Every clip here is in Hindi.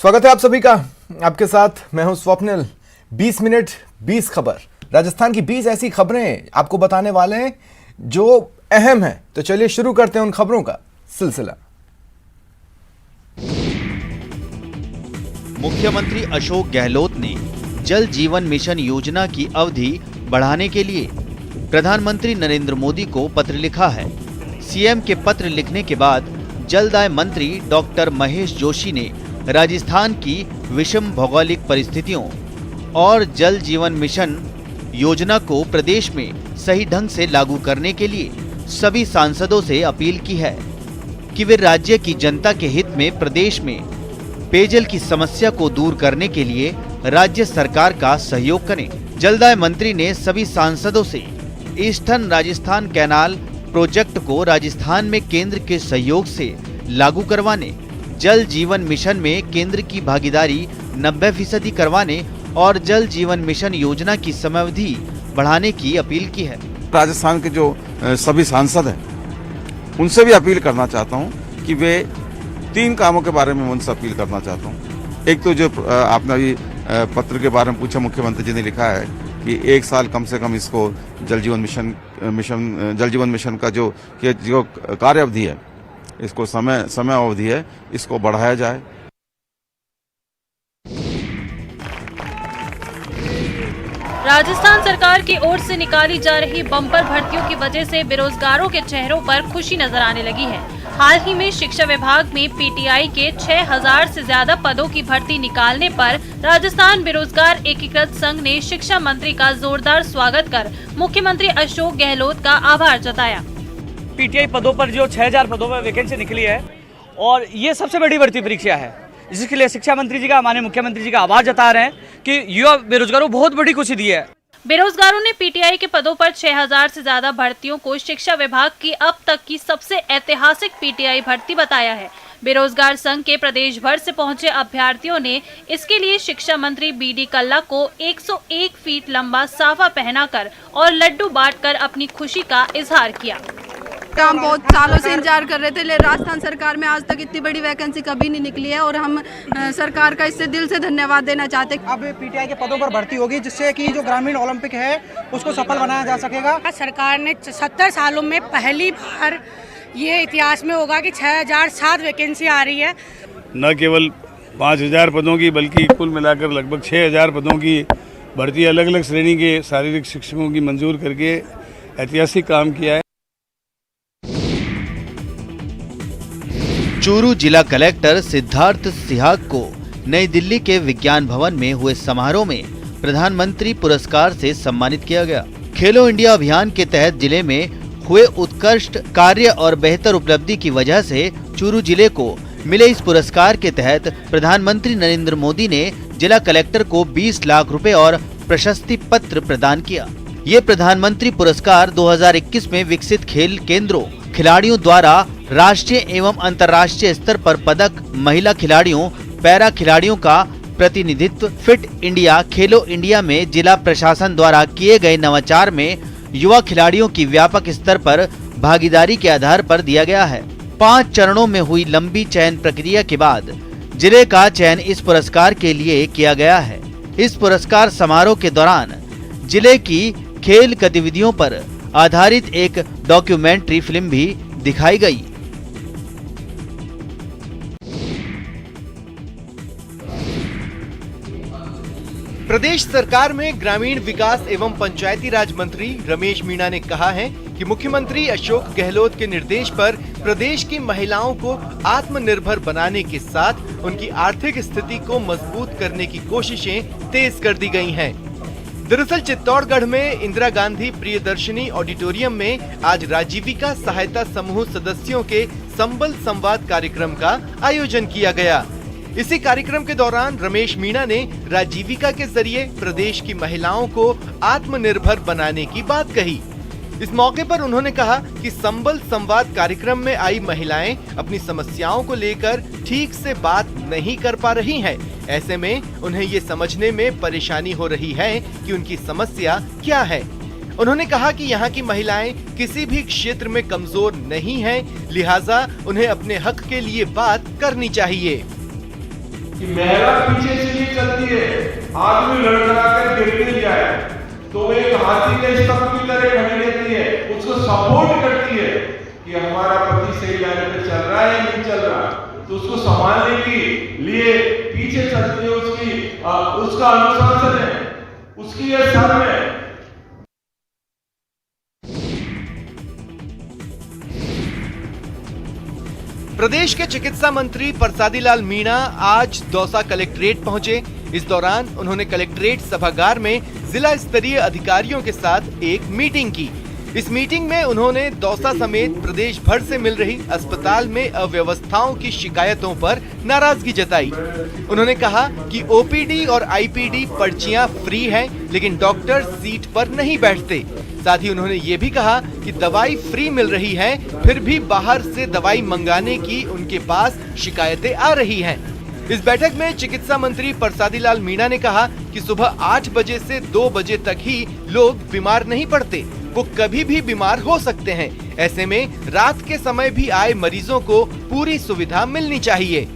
स्वागत है आप सभी का। आपके साथ मैं हूं स्वप्निल। 20 मिनट 20 खबर, राजस्थान की 20 ऐसी खबरें आपको बताने वाले हैं जो अहम है। तो चलिए शुरू करते हैं उन खबरों का सिलसिला। मुख्यमंत्री अशोक गहलोत ने जल जीवन मिशन योजना की अवधि बढ़ाने के लिए प्रधानमंत्री नरेंद्र मोदी को पत्र लिखा है। सीएम के पत्र लिखने के बाद जलदाय मंत्री डॉक्टर महेश जोशी ने राजस्थान की विषम भौगोलिक परिस्थितियों और जल जीवन मिशन योजना को प्रदेश में सही ढंग से लागू करने के लिए सभी सांसदों से अपील की है कि वे राज्य की जनता के हित में प्रदेश में पेयजल की समस्या को दूर करने के लिए राज्य सरकार का सहयोग करें। जलदाय मंत्री ने सभी सांसदों से ईस्टर्न राजस्थान कैनाल प्रोजेक्ट को राजस्थान में केंद्र के सहयोग से लागू करवाने, जल जीवन मिशन में केंद्र की भागीदारी 90% करवाने और जल जीवन मिशन योजना की समयावधि बढ़ाने की अपील की है। राजस्थान के जो सभी सांसद हैं उनसे भी अपील करना चाहता हूं कि वे 3 कामों के बारे में उनसे अपील करना चाहता हूं। एक तो जो आपने अभी पत्र के बारे में पूछा, मुख्यमंत्री जी ने लिखा है कि 1 साल कम से कम इसको जल जीवन मिशन का जो कार्य अवधि है, इसको समय अवधि है, इसको बढ़ाया जाए। राजस्थान सरकार की ओर से निकाली जा रही बम्पर भर्तियों की वजह से बेरोजगारों के चेहरों पर खुशी नजर आने लगी है। हाल ही में शिक्षा विभाग में पीटीआई के 6000 से ज्यादा पदों की भर्ती निकालने पर राजस्थान बेरोजगार एकीकृत संघ ने शिक्षा मंत्री का जोरदार स्वागत कर मुख्यमंत्री अशोक गहलोत का आभार जताया। पीटीआई पदों पर जो 6000 पदों पर वैकेंसी निकली है और ये सबसे बड़ी भर्ती परीक्षा है, जिसके लिए शिक्षा मंत्री जी का, माननीय मुख्यमंत्री जी का आभार जता रहे हैं कि युवा बेरोजगारों को बहुत बड़ी खुशी दी है। बेरोजगारों ने पीटीआई के पदों पर 6000 से ज्यादा भर्तियों को शिक्षा विभाग की अब तक की सबसे ऐतिहासिक पीटीआई भर्ती बताया है। बेरोजगार संघ के प्रदेश भर से पहुंचे अभ्यर्थियों ने इसके लिए शिक्षा मंत्री बीडी कल्ला को 101 फीट लंबा साफा पहनाकर और लड्डू बांटकर अपनी खुशी का इजहार किया। हम बहुत सालों से इंतजार कर रहे थे, लेकिन राजस्थान सरकार में आज तक इतनी बड़ी वैकेंसी कभी नहीं निकली है और हम सरकार का इससे दिल से धन्यवाद देना चाहते हैं। अब पीटीआई के पदों पर भर्ती होगी, जिससे कि जो ग्रामीण ओलंपिक है उसको सफल बनाया जा सकेगा। सरकार ने 70 सालों में पहली बार ये इतिहास में होगा कि 6007 वैकेंसी आ रही है। न केवल 5000 पदों की बल्कि कुल मिलाकर लगभग 6000 पदों की भर्ती अलग अलग श्रेणी के शारीरिक शिक्षकों की मंजूर करके ऐतिहासिक काम किया है। चूरू जिला कलेक्टर सिद्धार्थ सिहाग को नई दिल्ली के विज्ञान भवन में हुए समारोह में प्रधानमंत्री पुरस्कार से सम्मानित किया गया। खेलो इंडिया अभियान के तहत जिले में हुए उत्कृष्ट कार्य और बेहतर उपलब्धि की वजह से चूरू जिले को मिले इस पुरस्कार के तहत प्रधानमंत्री नरेंद्र मोदी ने जिला कलेक्टर को 20 लाख रुपए और प्रशस्ति पत्र प्रदान किया। ये प्रधानमंत्री पुरस्कार 2021 में विकसित खेल केंद्रों, खिलाड़ियों द्वारा राष्ट्रीय एवं अंतर्राष्ट्रीय स्तर पर पदक, महिला खिलाड़ियों, पैरा खिलाड़ियों का प्रतिनिधित्व, फिट इंडिया, खेलो इंडिया में जिला प्रशासन द्वारा किए गए नवाचार में युवा खिलाड़ियों की व्यापक स्तर पर भागीदारी के आधार पर दिया गया है। 5 चरणों में हुई लंबी चयन प्रक्रिया के बाद जिले का चयन इस पुरस्कार के लिए किया गया है। इस पुरस्कार समारोह के दौरान जिले की खेल गतिविधियों पर आधारित एक डॉक्यूमेंट्री फिल्म भी दिखाई गई। प्रदेश सरकार में ग्रामीण विकास एवं पंचायती राज मंत्री रमेश मीणा ने कहा है कि मुख्यमंत्री अशोक गहलोत के निर्देश पर प्रदेश की महिलाओं को आत्मनिर्भर बनाने के साथ उनकी आर्थिक स्थिति को मजबूत करने की कोशिशें तेज कर दी गई हैं। दरअसल चित्तौड़गढ़ में इंदिरा गांधी प्रियदर्शनी ऑडिटोरियम में आज राजीविका सहायता समूह सदस्यों के संबल संवाद कार्यक्रम का आयोजन किया गया। इसी कार्यक्रम के दौरान रमेश मीणा ने राजीविका के जरिए प्रदेश की महिलाओं को आत्मनिर्भर बनाने की बात कही। इस मौके पर उन्होंने कहा कि संबल संवाद कार्यक्रम में आई महिलाएं अपनी समस्याओं को लेकर ठीक से बात नहीं कर पा रही हैं। ऐसे में उन्हें ये समझने में परेशानी हो रही है कि उनकी समस्या क्या है। उन्होंने कहा कि यहाँ की महिलाएं किसी भी क्षेत्र में कमजोर नहीं हैं, लिहाजा उन्हें अपने हक के लिए बात करनी चाहिए। कि महिला पीछे से ये चलती है, आदमी लड़खड़ा कर गिर नहीं जाए तो वो एक हाथी के स्तंभ की तरह खड़ी रहती है, उसको सपोर्ट करती है कि हमारा पति सही लाइन पे चल रहा है या नहीं चल रहा, तो उसको संभालने के लिए पीछे चलती है, उसका अनुशासन है, उसकी ये शर्म है। प्रदेश के चिकित्सा मंत्री परसादी लाल मीणा आज दौसा कलेक्ट्रेट पहुंचे। इस दौरान उन्होंने कलेक्ट्रेट सभागार में जिला स्तरीय अधिकारियों के साथ एक मीटिंग की। इस मीटिंग में उन्होंने दौसा समेत प्रदेश भर से मिल रही अस्पताल में अव्यवस्थाओं की शिकायतों पर नाराजगी जताई। उन्होंने कहा कि ओपीडी और आईपीडी पर्चियां फ्री हैं, लेकिन डॉक्टर सीट पर नहीं बैठते। साथ ही उन्होंने ये भी कहा कि दवाई फ्री मिल रही है, फिर भी बाहर से दवाई मंगाने की उनके पास शिकायतें आ रही हैं। इस बैठक में चिकित्सा मंत्री परसादी लाल मीणा ने कहा कि सुबह 8 बजे से 2 बजे तक ही लोग बीमार नहीं पड़ते, वो कभी भी बीमार हो सकते हैं। ऐसे में रात के समय भी आए मरीजों को पूरी सुविधा मिलनी चाहिए।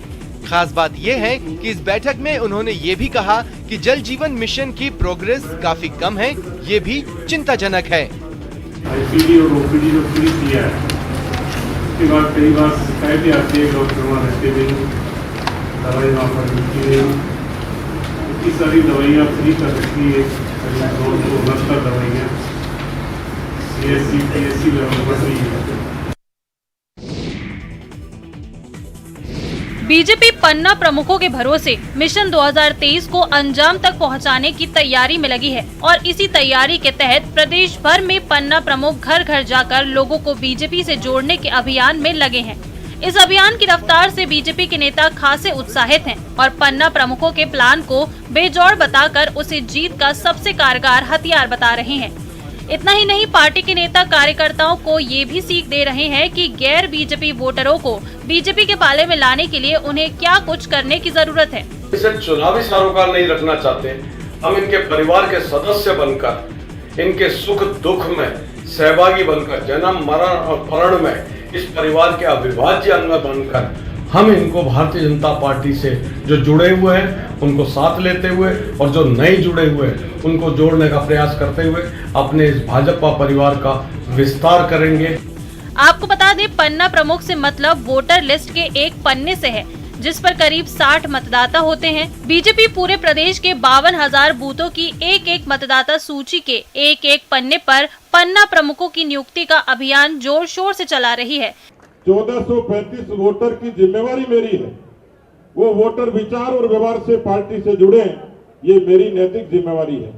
खास बात यह है कि इस बैठक में उन्होंने ये भी कहा कि जल जीवन मिशन की प्रोग्रेस काफी कम है, ये भी चिंताजनक है। आईपीडी और ओपीडी जो फ्री किया है, उसके बाद कई बार शिकायतें आती है, डॉक्टर वहाँ रहते नहीं, दवाई वहाँ पर मिलती नहीं, इतनी सारी दवाइयाँ फ्री कर रखी है, 269 दवाइयाँ CSC PSC लेवल पर फ्री है। बीजेपी पन्ना प्रमुखों के भरोसे मिशन 2023 को अंजाम तक पहुंचाने की तैयारी में लगी है और इसी तैयारी के तहत प्रदेश भर में पन्ना प्रमुख घर घर जाकर लोगों को बीजेपी से जोड़ने के अभियान में लगे हैं। इस अभियान की रफ्तार से बीजेपी के नेता खासे उत्साहित हैं और पन्ना प्रमुखों के प्लान को बेजोड़ बताकर उसे जीत का सबसे कारगर हथियार बता रहे हैं। इतना ही नहीं, पार्टी के नेता कार्यकर्ताओं को ये भी सीख दे रहे हैं कि गैर बीजेपी वोटरों को बीजेपी के पाले में लाने के लिए उन्हें क्या कुछ करने की जरूरत है। इसे चुनावी सरोकार नहीं रखना चाहते, हम इनके परिवार के सदस्य बनकर, इनके सुख दुख में सहभागी बनकर, जन्म मरण और प्रण में इस परिवार के अविभाज्य अंग बनकर हम इनको भारतीय जनता पार्टी से जो जुड़े हुए हैं उनको साथ लेते हुए और जो नहीं जुड़े हुए हैं उनको जोड़ने का प्रयास करते हुए अपने इस भाजपा परिवार का विस्तार करेंगे। आपको बता दें, पन्ना प्रमुख से मतलब वोटर लिस्ट के एक पन्ने से है, जिस पर करीब 60 मतदाता होते हैं। बीजेपी पूरे प्रदेश के 52,000 बूथों की एक मतदाता सूची के एक पन्ने पर पन्ना प्रमुखों की नियुक्ति का अभियान जोर शोर से चला रही है। 1435 वोटर की जिम्मेवारी मेरी है, वो वोटर विचार और व्यवहार से पार्टी से जुड़े, ये मेरी नैतिक जिम्मेवारी है।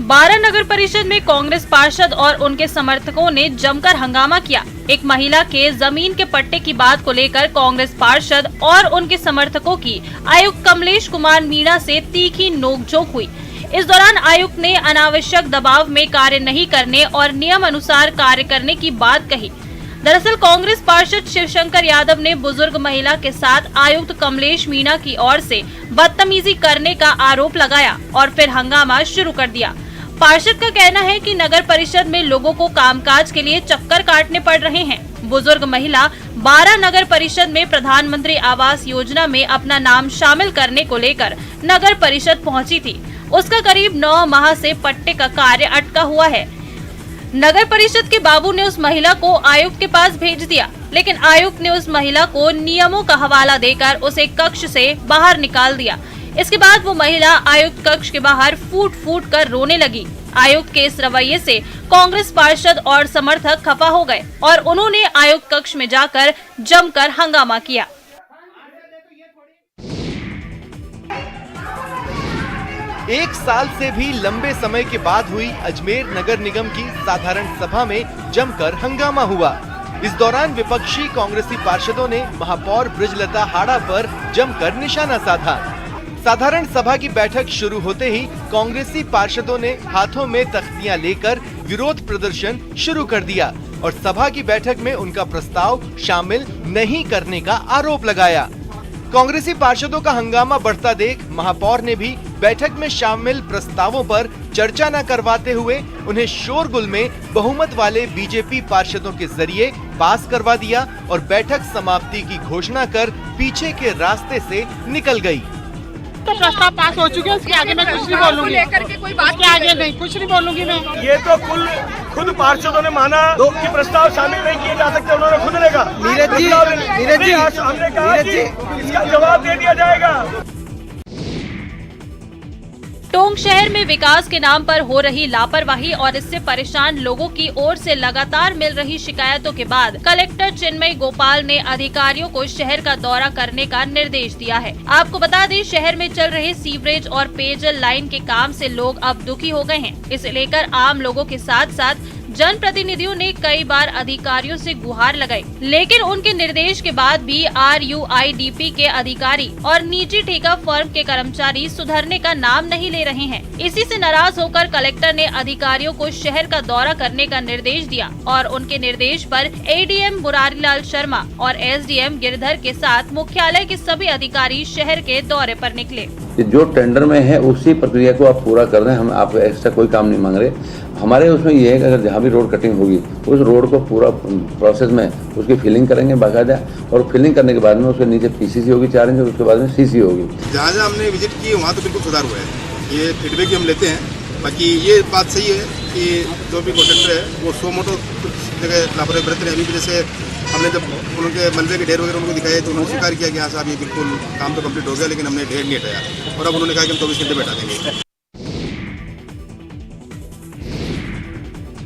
12 नगर परिषद में कांग्रेस पार्षद और उनके समर्थकों ने जमकर हंगामा किया। एक महिला के जमीन के पट्टे की बात को लेकर कांग्रेस पार्षद और उनके समर्थकों की आयुक्त कमलेश कुमार मीणा से तीखी नोकझोंक हुई। इस दौरान आयुक्त ने अनावश्यक दबाव में कार्य नहीं करने और नियम अनुसार कार्य करने की बात कही। दरअसल कांग्रेस पार्षद शिवशंकर यादव ने बुजुर्ग महिला के साथ आयुक्त कमलेश मीणा की ओर से बदतमीजी करने का आरोप लगाया और फिर हंगामा शुरू कर दिया। पार्षद का कहना है कि नगर परिषद में लोगों को कामकाज के लिए चक्कर काटने पड़ रहे हैं। बुजुर्ग महिला 12 नगर परिषद में प्रधानमंत्री आवास योजना में अपना नाम शामिल करने को लेकर नगर परिषद पहुंची थी। उसका करीब 9 माह से पट्टे का कार्य अटका हुआ है। नगर परिषद के बाबू ने उस महिला को आयुक्त के पास भेज दिया, लेकिन आयुक्त ने उस महिला को नियमों का हवाला देकर उसे कक्ष से बाहर निकाल दिया। इसके बाद वो महिला आयुक्त कक्ष के बाहर फूट फूट कर रोने लगी। आयुक्त के इस रवैये से कांग्रेस पार्षद और समर्थक खफा हो गए और उन्होंने आयुक्त कक्ष में जाकर जमकर हंगामा किया। एक साल से भी लंबे समय के बाद हुई अजमेर नगर निगम की साधारण सभा में जमकर हंगामा हुआ। इस दौरान विपक्षी कांग्रेसी पार्षदों ने महापौर बृजलता हाड़ा पर जमकर निशाना साधा। साधारण सभा की बैठक शुरू होते ही कांग्रेसी पार्षदों ने हाथों में तख्तियां लेकर विरोध प्रदर्शन शुरू कर दिया और सभा की बैठक में उनका प्रस्ताव शामिल नहीं करने का आरोप लगाया। कांग्रेसी पार्षदों का हंगामा बढ़ता देख महापौर ने भी बैठक में शामिल प्रस्तावों पर चर्चा न करवाते हुए उन्हें शोरगुल में बहुमत वाले बीजेपी पार्षदों के जरिए पास करवा दिया और बैठक समाप्ति की घोषणा कर पीछे के रास्ते से निकल गई। तो प्रस्ताव पास हो चुके हैं, उसके आगे मैं कुछ नहीं बोलूंगी, लेकर के कोई बात के आगे नहीं कुछ नहीं बोलूंगी मैं। ये तो खुद पार्षदों ने माना कि प्रस्ताव शामिल नहीं किए जा सकते, उन्होंने खुद ने कहा। नीरज जी हमने कहा कि इसका जवाब दे दिया जाएगा। टोंक शहर में विकास के नाम पर हो रही लापरवाही और इससे परेशान लोगों की ओर से लगातार मिल रही शिकायतों के बाद कलेक्टर चिन्मय गोपाल ने अधिकारियों को शहर का दौरा करने का निर्देश दिया है। आपको बता दें, शहर में चल रहे सीवरेज और पेयजल लाइन के काम से लोग अब दुखी हो गए हैं। इसे लेकर आम लोगों के साथ साथ जनप्रतिनिधियों ने कई बार अधिकारियों से गुहार लगाई, लेकिन उनके निर्देश के बाद भी RUIDP के अधिकारी और निजी ठेका फर्म के कर्मचारी सुधरने का नाम नहीं ले रहे हैं। इसी से नाराज होकर कलेक्टर ने अधिकारियों को शहर का दौरा करने का निर्देश दिया और उनके निर्देश पर ADM मुरारीलाल शर्मा और SDM गिरधर के साथ मुख्यालय के सभी अधिकारी शहर के दौरे पर निकले। जो टेंडर में है उसी प्रक्रिया को आप पूरा कर रहे हैं, हम आप एक्स्ट्रा कोई काम नहीं मांग रहे। हमारे उसमें ये है कि अगर जहाँ भी रोड कटिंग होगी उस रोड को पूरा प्रोसेस में उसकी फिलिंग करेंगे बाकायदा, और फिलिंग करने के बाद में उसके नीचे PCC होगी 4 इंच और उसके बाद में CC होगी। जहाँ जहाँ हमने विजिट की वहाँ तो बिल्कुल सुधार हुआ है, ये फीडबैक भी हम लेते हैं। बाकी ये बात सही है कि जो भी कॉन्ट्रैक्टर है वो 100 मोटो जगह लापरवाही बरत रहे हैं। अभी जैसे हमने जब उनके मलबे के ढेर वगैरह उनको दिखाए तो उन्होंने स्वीकार किया कि हाँ साहब ये बिल्कुल काम तो कंप्लीट हो गया, लेकिन हमने ढेर नहीं हटाया, और अब उन्होंने कहा कि हम 24 घंटे बैठा देंगे।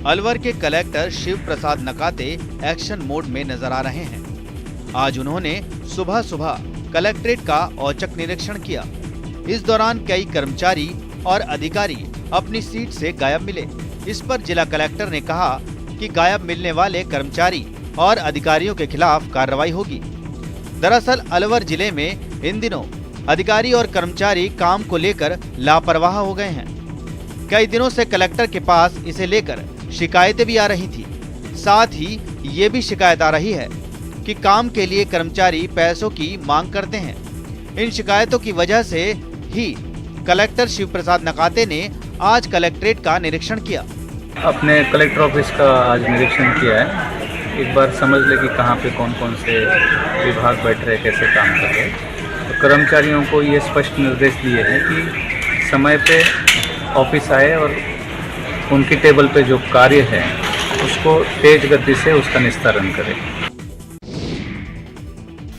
अलवर के कलेक्टर शिव प्रसाद नकाते एक्शन मोड में नजर आ रहे हैं। आज उन्होंने सुबह सुबह कलेक्ट्रेट का औचक निरीक्षण किया। इस दौरान कई कर्मचारी और अधिकारी अपनी सीट से गायब मिले। इस पर जिला कलेक्टर ने कहा कि गायब मिलने वाले कर्मचारी और अधिकारियों के खिलाफ कार्रवाई होगी। दरअसल अलवर जिले में इन दिनों अधिकारी और कर्मचारी काम को लेकर लापरवाह हो गए हैं। कई दिनों से कलेक्टर के पास इसे लेकर शिकायतें भी आ रही थी। साथ ही ये भी शिकायत आ रही है कि काम के लिए कर्मचारी पैसों की मांग करते हैं। इन शिकायतों की वजह से ही कलेक्टर शिव प्रसाद नकाते ने आज कलेक्ट्रेट का निरीक्षण किया। अपने कलेक्टर ऑफिस का आज निरीक्षण किया है। एक बार समझ ले कि कहाँ पे कौन कौन से विभाग बैठ रहे, कैसे काम कर रहे। तो कर्मचारियों को ये स्पष्ट निर्देश दिए हैं कि समय पे ऑफिस आए और उनकी टेबल पे जो कार्य है उसको तेज गति से उसका निस्तारण करें।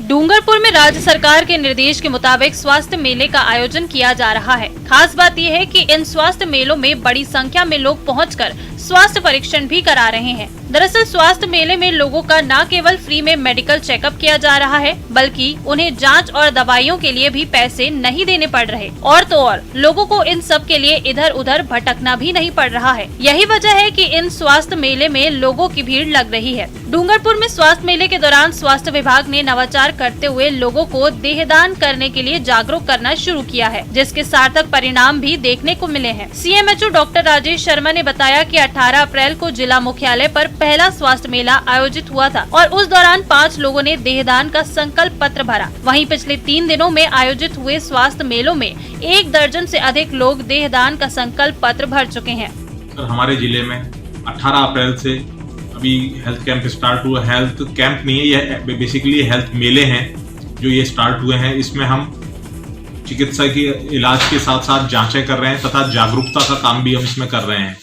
डूंगरपुर में राज्य सरकार के निर्देश के मुताबिक स्वास्थ्य मेले का आयोजन किया जा रहा है। खास बात यह है कि इन स्वास्थ्य मेलों में बड़ी संख्या में लोग पहुंचकर स्वास्थ्य परीक्षण भी करा रहे हैं। दरअसल स्वास्थ्य मेले में लोगों का न केवल फ्री में मेडिकल चेकअप किया जा रहा है, बल्कि उन्हें जांच और दवाइयों के लिए भी पैसे नहीं देने पड़ रहे। और तो और लोगों को इन सब के लिए इधर उधर भटकना भी नहीं पड़ रहा है। यही वजह है कि इन स्वास्थ्य मेले में लोगों की भीड़ लग रही है। डूंगरपुर में स्वास्थ्य मेले के दौरान स्वास्थ्य विभाग ने नवाचार करते हुए लोगों को देहदान करने के लिए जागरूक करना शुरू किया है, जिसके सार्थक परिणाम भी देखने को मिले हैं। CMHO डॉक्टर राजेश शर्मा ने बताया कि 18 अप्रैल को जिला मुख्यालय पर पहला स्वास्थ्य मेला आयोजित हुआ था और उस दौरान 5 लोगों ने देहदान का संकल्प पत्र भरा। वहीं पिछले 3 दिनों में आयोजित हुए स्वास्थ्य मेलों में 1 दर्जन से अधिक लोग देहदान का संकल्प पत्र भर चुके हैं। सर, हमारे जिले में 18 अप्रैल से अभी हेल्थ कैंप स्टार्ट हुआ। हेल्थ कैंप नहीं है, ये बेसिकली हेल्थ मेले हैं जो ये स्टार्ट हुए हैं। इसमें हम चिकित्सा के इलाज के साथ साथ जांचें कर रहे हैं तथा जागरूकता का काम भी हम इसमें कर रहे हैं।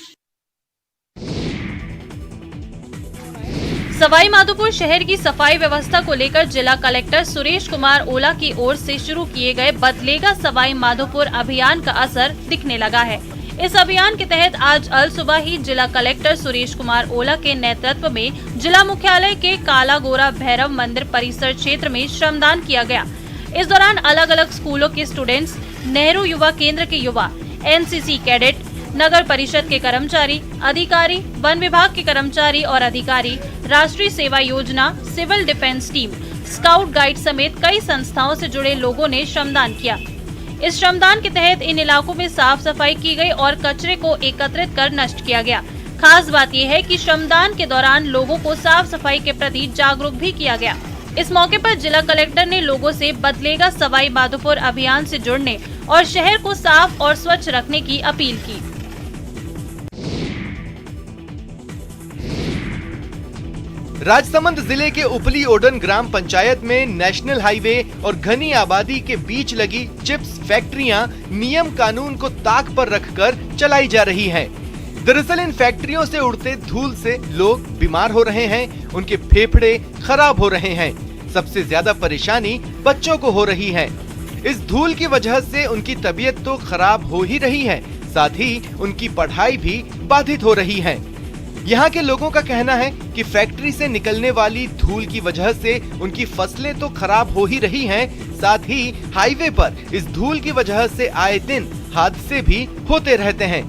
सवाई माधोपुर शहर की सफाई व्यवस्था को लेकर जिला कलेक्टर सुरेश कुमार ओला की ओर से शुरू किए गए बदलेगा सवाई माधोपुर अभियान का असर दिखने लगा है। इस अभियान के तहत आज अल सुबह ही जिला कलेक्टर सुरेश कुमार ओला के नेतृत्व में जिला मुख्यालय के काला गोरा भैरव मंदिर परिसर क्षेत्र में श्रमदान किया गया। इस दौरान अलग अलग स्कूलों के स्टूडेंट्स, नेहरू युवा केंद्र के युवा, NCC कैडेट, नगर परिषद के कर्मचारी, अधिकारी, वन विभाग के कर्मचारी और अधिकारी, राष्ट्रीय सेवा योजना, civil defence team, scout guide समेत कई संस्थाओं से जुड़े लोगों ने श्रमदान किया। इस श्रमदान के तहत इन इलाकों में साफ सफाई की गई और कचरे को एकत्रित कर नष्ट किया गया। खास बात यह है कि श्रमदान के दौरान लोगों को साफ सफाई के प्रति जागरूक भी किया गया। इस मौके पर जिला कलेक्टर ने लोगों से बदलेगा सवाई माधोपुर अभियान से जुड़ने और शहर को साफ और स्वच्छ रखने की अपील की। राजसमंद जिले के उपली ओडन ग्राम पंचायत में नेशनल हाईवे और घनी आबादी के बीच लगी चिप्स फैक्ट्रियां नियम कानून को ताक पर रखकर चलाई जा रही हैं। दरअसल इन फैक्ट्रियों से उड़ते धूल से लोग बीमार हो रहे हैं, उनके फेफड़े खराब हो रहे हैं। सबसे ज्यादा परेशानी बच्चों को हो रही है। इस धूल की वजह से उनकी तबीयत तो खराब हो ही रही है, साथ ही उनकी पढ़ाई भी बाधित हो रही है। यहाँ के लोगों का कहना है कि फैक्ट्री से निकलने वाली धूल की वजह से उनकी फसलें तो खराब हो ही रही हैं, साथ ही हाईवे पर इस धूल की वजह से आए दिन हादसे भी होते रहते हैं।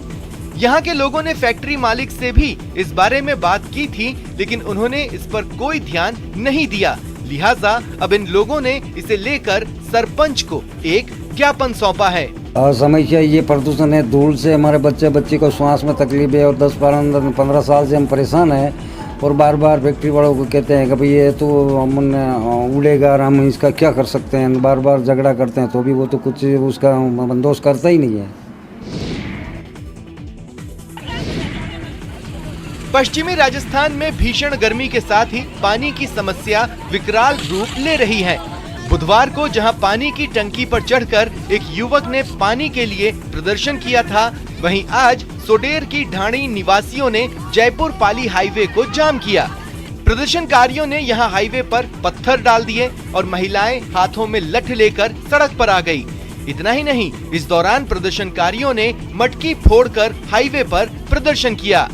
यहाँ के लोगों ने फैक्ट्री मालिक से भी इस बारे में बात की थी, लेकिन उन्होंने इस पर कोई ध्यान नहीं दिया। लिहाजा अब इन लोगों ने इसे लेकर सरपंच को एक ज्ञापन सौंपा है। समस्या ये प्रदूषण है, धूल से हमारे बच्चे को श्वास में तकलीफ है और 10-15 साल से हम परेशान हैं और बार बार फैक्ट्री वालों को कहते हैं कि भाई ये तो उड़ेगा और हम इसका क्या कर सकते हैं। बार बार झगड़ा करते हैं तो भी वो तो कुछ उसका बंदोबस्त करता ही नहीं है। पश्चिमी राजस्थान में भीषण गर्मी के साथ ही पानी की समस्या विकराल रूप ले रही है। बुधवार को जहां पानी की टंकी पर चढ़कर एक युवक ने पानी के लिए प्रदर्शन किया था, वहीं आज सोडेर की ढाणी निवासियों ने जयपुर पाली हाईवे को जाम किया। प्रदर्शनकारियों ने यहां हाईवे पर पत्थर डाल दिए और महिलाएं हाथों में लठ लेकर सड़क पर आ गई। इतना ही नहीं, इस दौरान प्रदर्शनकारियों ने मटकी फोड़कर हाईवे पर प्रदर्शन किया।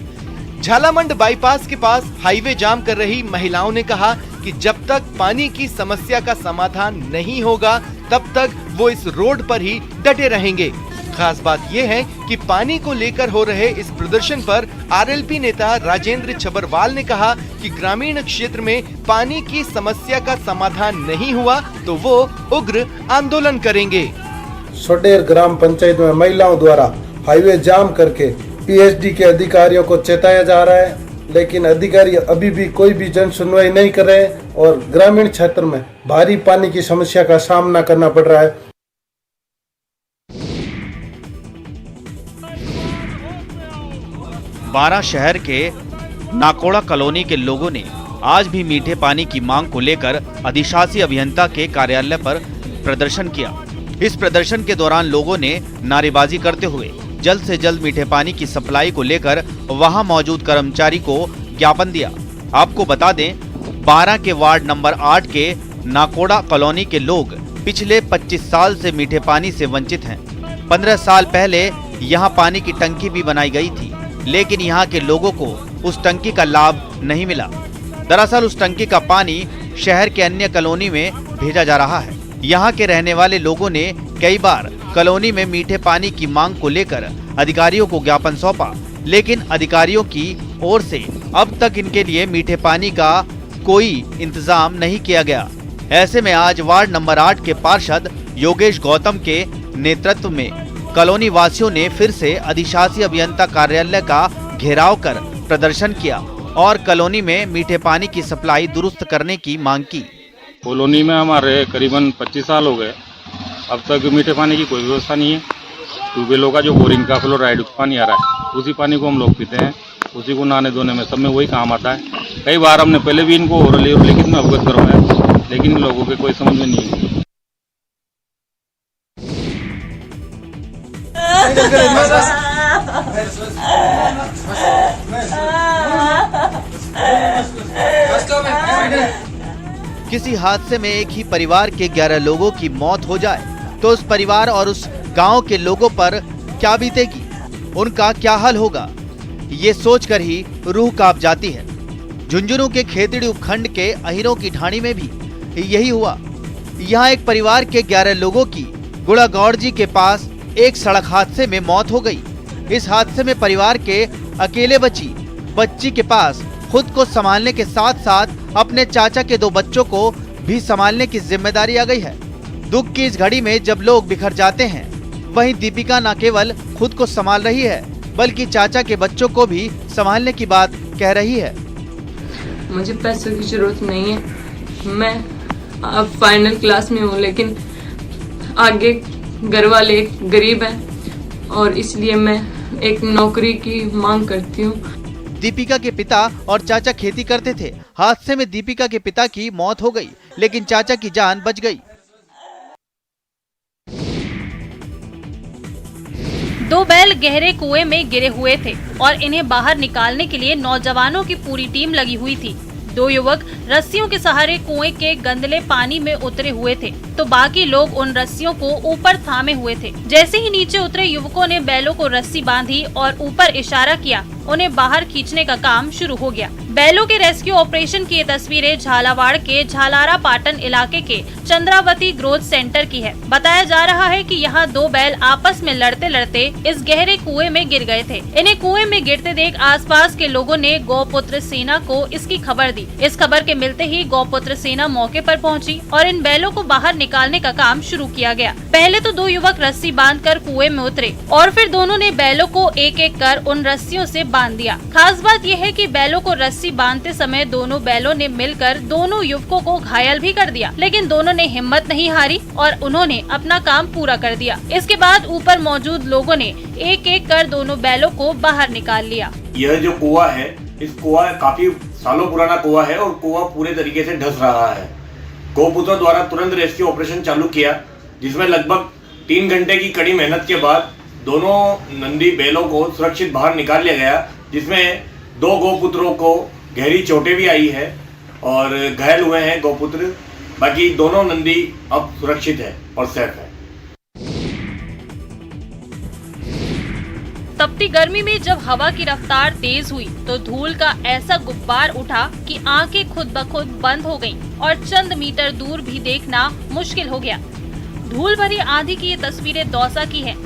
झालामंड बाईपास के पास हाईवे जाम कर रही महिलाओं ने कहा कि जब तक पानी की समस्या का समाधान नहीं होगा तब तक वो इस रोड पर ही डटे रहेंगे। खास बात ये है कि पानी को लेकर हो रहे इस प्रदर्शन पर आरएलपी नेता राजेंद्र छबरवाल ने कहा कि ग्रामीण क्षेत्र में पानी की समस्या का समाधान नहीं हुआ तो वो उग्र आंदोलन करेंगे। सोडेर ग्राम पंचायत में महिलाओं द्वारा हाईवे जाम करके पीएचडी के अधिकारियों को चेताया जा रहा है, लेकिन अधिकारी अभी भी कोई भी जन सुनवाई नहीं कर रहे हैं और ग्रामीण क्षेत्र में भारी पानी की समस्या का सामना करना पड़ रहा है। बारां शहर के नाकोड़ा कॉलोनी के लोगों ने आज भी मीठे पानी की मांग को लेकर अधिशासी अभियंता के कार्यालय पर प्रदर्शन किया। इस प्रदर्शन के दौरान लोगों ने नारेबाजी करते हुए जल्द से जल्द मीठे पानी की सप्लाई को लेकर वहां मौजूद कर्मचारी को ज्ञापन दिया। आपको बता दें, बारां के वार्ड नंबर 8 के नाकोड़ा कॉलोनी के लोग पिछले 25 साल से मीठे पानी से वंचित हैं। 15 साल पहले यहां पानी की टंकी भी बनाई गई थी, लेकिन यहां के लोगों को उस टंकी का लाभ नहीं मिला। दरअसल उस टंकी का पानी शहर के अन्य कॉलोनी में भेजा जा रहा है। यहाँ के रहने वाले लोगों ने कई बार कॉलोनी में मीठे पानी की मांग को लेकर अधिकारियों को ज्ञापन सौंपा, लेकिन अधिकारियों की ओर से अब तक इनके लिए मीठे पानी का कोई इंतजाम नहीं किया गया। ऐसे में आज वार्ड नंबर 8 के पार्षद योगेश गौतम के नेतृत्व में कॉलोनी वासियों ने फिर से अधिशासी अभियंता कार्यालय का घेराव कर प्रदर्शन किया और कॉलोनी में मीठे पानी की सप्लाई दुरुस्त करने की मांग की। कॉलोनी में हमारे करीबन 25 साल हो गए, अब तक मीठे पानी की कोई व्यवस्था नहीं है। ट्यूबवेलों का जो बोरिंग का फ्लोराइड पानी आ रहा है, उसी पानी को हम लोग पीते हैं, उसी को नहाने धोने में सब में वही काम आता है। कई बार हमने पहले भी इनको लिखित में अवगत करवाया, लेकिन इन लोगों के कोई समझ में नहीं है। किसी हादसे में एक ही परिवार के 11 लोगों की मौत हो जाए तो उस परिवार और उस गांव के लोगों पर क्या बीतेगी, उनका क्या हाल होगा, ये सोचकर ही रूह कांप जाती है। झुंझुनू के खेतड़ी उपखंड के अहिरों की ढाणी में भी यही हुआ। यहाँ एक परिवार के 11 लोगों की गुड़ागौड़ जी के पास एक सड़क हादसे में मौत हो गई। इस हादसे में परिवार के अकेले बच्ची के पास खुद को संभालने के साथ साथ अपने चाचा के 2 बच्चों को भी संभालने की जिम्मेदारी आ गई है। दुख की इस घड़ी में जब लोग बिखर जाते हैं, वहीं दीपिका न केवल खुद को संभाल रही है बल्कि चाचा के बच्चों को भी संभालने की बात कह रही है। मुझे पैसों की जरूरत नहीं है, मैं अब फाइनल क्लास में हूँ, लेकिन आगे घर वाले गरीब हैं और इसलिए मैं एक नौकरी की मांग करती हूँ। दीपिका के पिता और चाचा खेती करते थे। हादसे में दीपिका के पिता की मौत हो गई, लेकिन चाचा की जान बच गई। 2 बैल गहरे कुएं में गिरे हुए थे और इन्हें बाहर निकालने के लिए नौजवानों की पूरी टीम लगी हुई थी। 2 युवक रस्सियों के सहारे कुएं के गंदले पानी में उतरे हुए थे, तो बाकी लोग उन रस्सियों को ऊपर थामे हुए थे। जैसे ही नीचे उतरे युवकों ने बैलों को रस्सी बांधी और ऊपर इशारा किया, उन्हें बाहर खींचने का काम शुरू हो गया। बैलों के रेस्क्यू ऑपरेशन की ये तस्वीरें झालावाड़ के झालारा पाटन इलाके के चंद्रावती ग्रोथ सेंटर की है। बताया जा रहा है कि यहाँ 2 बैल आपस में लड़ते लड़ते इस गहरे कुएं में गिर गए थे। इन्हें कुएं में गिरते देख आसपास के लोगों ने गौपुत्र सेना को इसकी खबर दी। इस खबर के मिलते ही गौपुत्र सेना मौके पर पहुंची और इन बैलों को बाहर निकालने का काम शुरू किया गया। पहले तो 2 युवक रस्सी बांधकर कुएं में उतरे और फिर दोनों ने बैलों को एक एक कर उन रस्सियों से बांध दिया। खास बात यह है कि बैलों को रस्सी बांधते समय दोनों बैलों ने मिलकर दोनों युवकों को घायल भी कर दिया, लेकिन दोनों ने हिम्मत नहीं हारी और उन्होंने अपना काम पूरा कर दिया। इसके बाद ऊपर मौजूद लोगों ने एक एक कर दोनों बैलों को बाहर निकाल लिया। यह जो कुआं है, इस कुआं काफी सालों पुराना कुआं है और कुआं पूरे तरीके से ढस रहा है। गौपुत्र द्वारा तुरंत रेस्क्यू ऑपरेशन चालू किया, जिसमें लगभग 3 घंटे की कड़ी मेहनत के बाद दोनों नंदी बैलों को सुरक्षित बाहर निकाल लिया गया, जिसमें 2 गौपुत्रों को गहरी चोटें भी आई है और घायल हुए हैं गौपुत्र। बाकी दोनों नंदी अब सुरक्षित है और सेफ है। तपती गर्मी में जब हवा की रफ्तार तेज हुई तो धूल का ऐसा गुब्बार उठा कि आंखें खुद ब खुद बंद हो गईं और चंद मीटर दूर भी देखना मुश्किल हो गया। धूल भरी आंधी की ये तस्वीरें दौसा की हैं,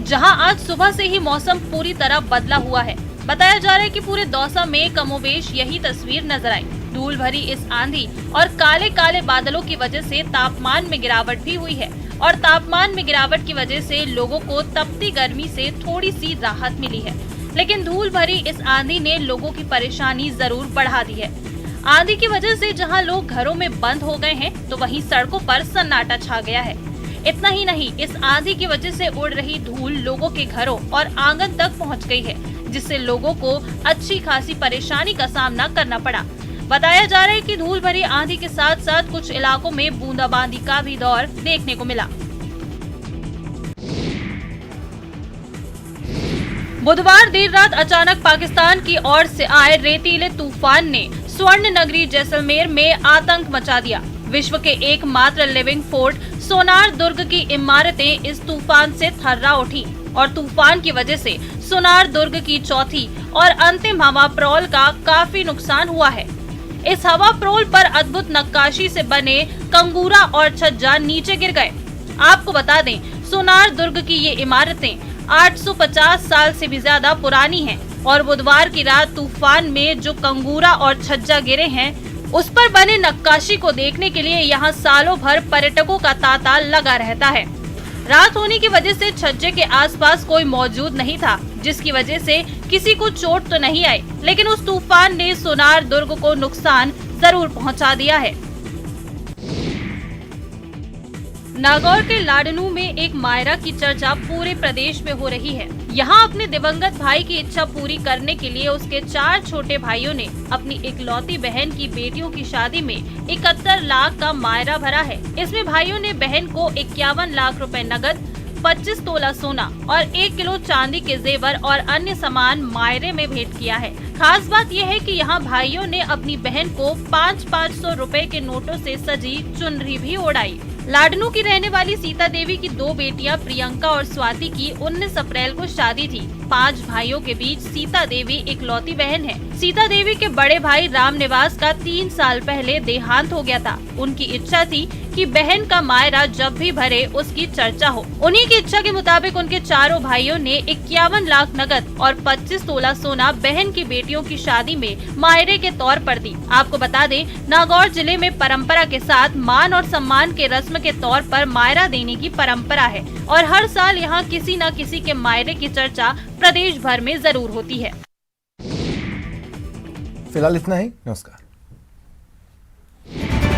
जहां आज सुबह से ही मौसम पूरी तरह बदला हुआ है। बताया जा रहा है कि पूरे दौसा में कमोबेश यही तस्वीर नजर आई। धूल भरी इस आंधी और काले काले बादलों की वजह से तापमान में गिरावट भी हुई है और तापमान में गिरावट की वजह से लोगों को तपती गर्मी से थोड़ी सी राहत मिली है, लेकिन धूल भरी इस आंधी ने लोगों की परेशानी जरूर बढ़ा दी है। आंधी की वजह से जहां लोग घरों में बंद हो गए हैं, तो वहीं सड़कों पर सन्नाटा छा गया है। इतना ही नहीं, इस आंधी की वजह से उड़ रही धूल लोगों के घरों और आंगन तक पहुंच गई है, जिससे लोगों को अच्छी खासी परेशानी का सामना करना पड़ा। बताया जा रहा है कि धूल भरी आंधी के साथ साथ कुछ इलाकों में बूंदाबांदी का भी दौर देखने को मिला। बुधवार देर रात अचानक पाकिस्तान की ओर से आए रेतीले तूफान ने स्वर्ण नगरी जैसलमेर में आतंक मचा दिया। विश्व के एकमात्र लिविंग फोर्ट सोनार दुर्ग की इमारतें इस तूफान से थर्रा उठी और तूफान की वजह से सोनार दुर्ग की चौथी और अंतिम हवा प्रोल का काफी नुकसान हुआ है। इस हवा प्रोल पर अद्भुत नक्काशी से बने कंगूरा और छज्जा नीचे गिर गए। आपको बता दें, सोनार दुर्ग की ये इमारतें 850 साल से भी ज्यादा पुरानी हैं और बुधवार की रात तूफान में जो कंगूरा और छज्जा गिरे हैं, उस पर बने नक्काशी को देखने के लिए यहाँ सालों भर पर्यटकों का तांता लगा रहता है। रात होने की वजह से छज्जे के आसपास कोई मौजूद नहीं था, जिसकी वजह से किसी को चोट तो नहीं आई, लेकिन उस तूफान ने सोनार दुर्ग को नुकसान जरूर पहुंचा दिया है। नागौर के लाडनू में एक मायरा की चर्चा पूरे प्रदेश में हो रही है। यहाँ अपने दिवंगत भाई की इच्छा पूरी करने के लिए उसके 4 छोटे भाइयों ने अपनी इकलौती बहन की बेटियों की शादी में 71 लाख का मायरा भरा है। इसमें भाइयों ने बहन को 51 लाख रुपए नकद, 25 तोला सोना और 1 किलो चांदी के जेवर और अन्य सामान मायरे में भेंट किया है। खास बात यह है कि यहाँ भाइयों ने अपनी बहन को 500 रुपए के नोटों से सजी चुनरी भी उड़ाई। लाडनू की रहने वाली सीता देवी की 2 बेटियां प्रियंका और स्वाति की 19 अप्रैल को शादी थी। 5 भाइयों के बीच सीता देवी इकलौती बहन है। सीता देवी के बड़े भाई राम निवास का 3 साल पहले देहांत हो गया था। उनकी इच्छा थी कि बहन का मायरा जब भी भरे उसकी चर्चा हो। उन्हीं की इच्छा के मुताबिक उनके चारों भाइयों ने 51 लाख नकद और 25 तोला सोना बहन की बेटियों की शादी में मायरे के तौर पर दी। आपको बता दें, नागौर जिले में परंपरा के साथ मान और सम्मान के रस्म के तौर पर मायरा देने की परंपरा है और हर साल यहाँ किसी न किसी के मायरे की चर्चा प्रदेश भर में जरूर होती है। फिलहाल इतना ही, नमस्कार।